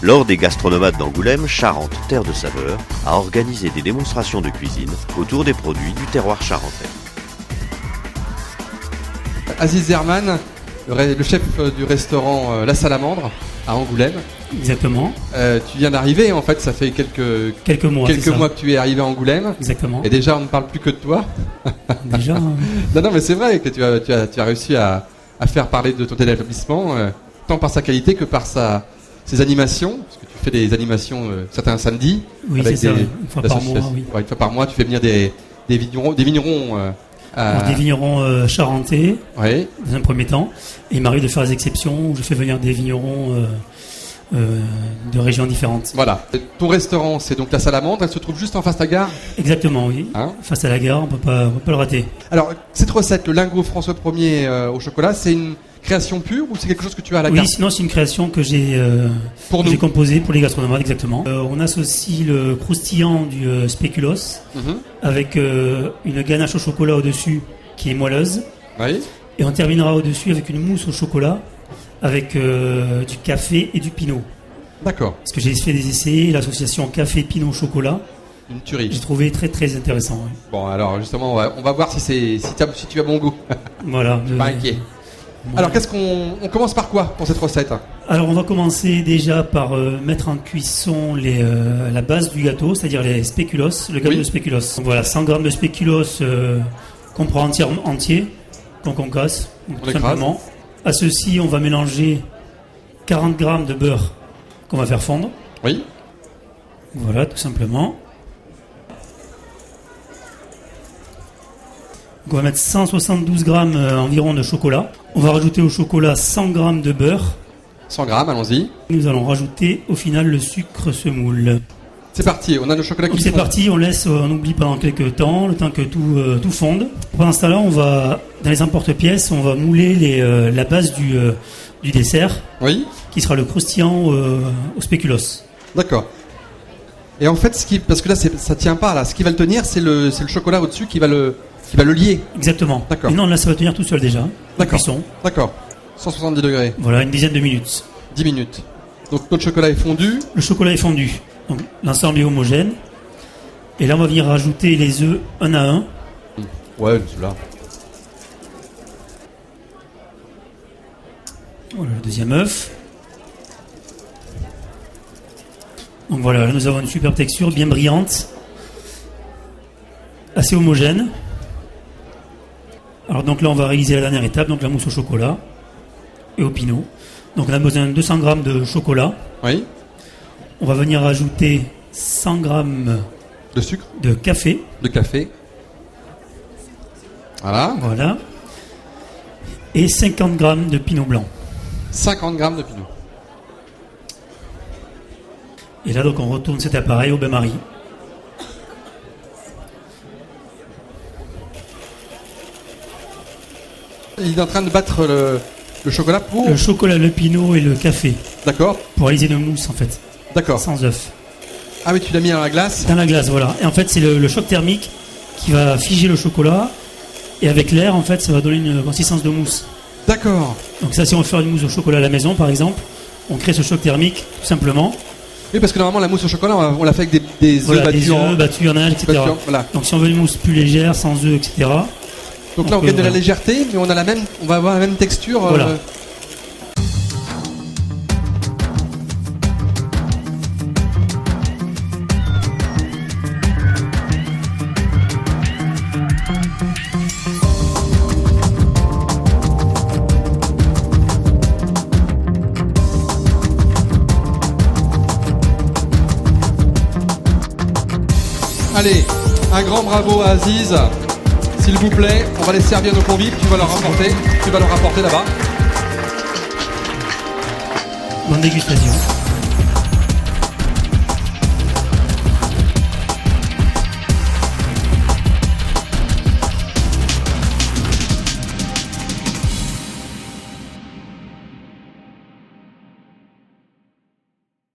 Lors des gastronomades d'Angoulême, Charente, terre de saveur, a organisé des démonstrations de cuisine autour des produits du terroir charentais. Aziz Zerman, le chef du restaurant La Salamandre à Angoulême. Exactement. Tu viens d'arriver, en fait, ça fait quelques mois que tu es arrivé à Angoulême. Exactement. Et déjà, on ne parle plus que de toi. Déjà. Non, mais c'est vrai que tu as réussi à faire parler de ton établissement, tant par sa qualité que par ses animations, parce que tu fais des animations certains samedis. Oui, c'est ça, une fois par mois. Oui. Ouais, une fois par mois, tu fais venir des vignerons. Des vignerons charentais, oui. Dans un premier temps. Et il m'arrive de faire des exceptions où je fais venir des vignerons de régions différentes. Voilà. Ton restaurant, c'est donc la Salamandre. Elle se trouve juste en face de la gare. Exactement, oui. Face à la gare, on peut pas le rater. Alors, cette recette, le lingot François Ier au chocolat, c'est une création pure ou c'est quelque chose que tu as à la carte? Oui, sinon c'est une création que j'ai composée pour les gastronomes, exactement. On associe le croustillant du spéculoos avec une ganache au chocolat au-dessus qui est moelleuse. Oui. Et on terminera au-dessus avec une mousse au chocolat avec du café et du pinot. D'accord. Parce que j'ai fait des essais, l'association café-pinot-chocolat. Une tuerie. J'ai trouvé très très intéressant. Oui. Bon, alors justement, on va voir si tu as bon goût. Voilà. Pas inquiet. Alors, on commence par quoi pour cette recette? Alors, on va commencer déjà par mettre en cuisson la base du gâteau, c'est-à-dire les spéculoos, le gâteau de spéculoos. Donc voilà, 100 g de spéculoos qu'on prend entier, qu'on concasse, tout simplement. À ceci, on va mélanger 40 g de beurre qu'on va faire fondre. Oui. Voilà, tout simplement. Donc on va mettre 172 g environ de chocolat. On va rajouter au chocolat 100 g de beurre. 100 g, allons-y. Nous allons rajouter au final le sucre semoule. C'est parti, on a le chocolat qui fond. C'est parti, on oublie pendant quelques temps, le temps que tout fonde. Pendant ce temps-là, on va, dans les emporte-pièces, on va mouler la base du dessert. Oui. Qui sera le croustillant au spéculoos. D'accord. Et en fait, parce que là, ça tient pas là. Ce qui va le tenir, c'est le chocolat au-dessus qui va le lier. Exactement. D'accord. Et non, là, ça va tenir tout seul déjà. D'accord. 170 degrés. Voilà, une dizaine de minutes. 10 minutes. Donc notre chocolat est fondu. Le chocolat est fondu. Donc l'ensemble est homogène. Et là, on va venir rajouter les œufs un à un. Ouais, celui-là. Voilà le deuxième œuf. Donc voilà, là nous avons une superbe texture bien brillante, assez homogène. Alors donc là on va réaliser la dernière étape, donc la mousse au chocolat et au pinot. Donc on a besoin de 200 g de chocolat. Oui. On va venir rajouter 100 g de sucre, de café. Voilà. Et 50 g de pinot blanc. 50 g de pinot. Et là, donc, on retourne cet appareil au bain-marie. Il est en train de battre le chocolat pour... Le chocolat, le pinot et le café. D'accord. Pour réaliser une mousse, en fait. D'accord. Sans œuf. Ah oui, tu l'as mis dans la glace? Dans la glace, voilà. Et en fait, c'est le choc thermique qui va figer le chocolat. Et avec l'air, en fait, ça va donner une consistance de mousse. D'accord. Donc ça, si on veut faire une mousse au chocolat à la maison, par exemple, on crée ce choc thermique, tout simplement. Oui, parce que normalement, la mousse au chocolat, on la fait avec des œufs battus. Des œufs battus en âge, etc. Voilà. Donc si on veut une mousse plus légère, sans œufs, etc. Donc là, on gagne de la légèreté, mais on va avoir la même texture. Voilà. Allez, un grand bravo à Aziz. S'il vous plaît, on va les servir nos convives. Tu vas leur rapporter là-bas. Bonne dégustation.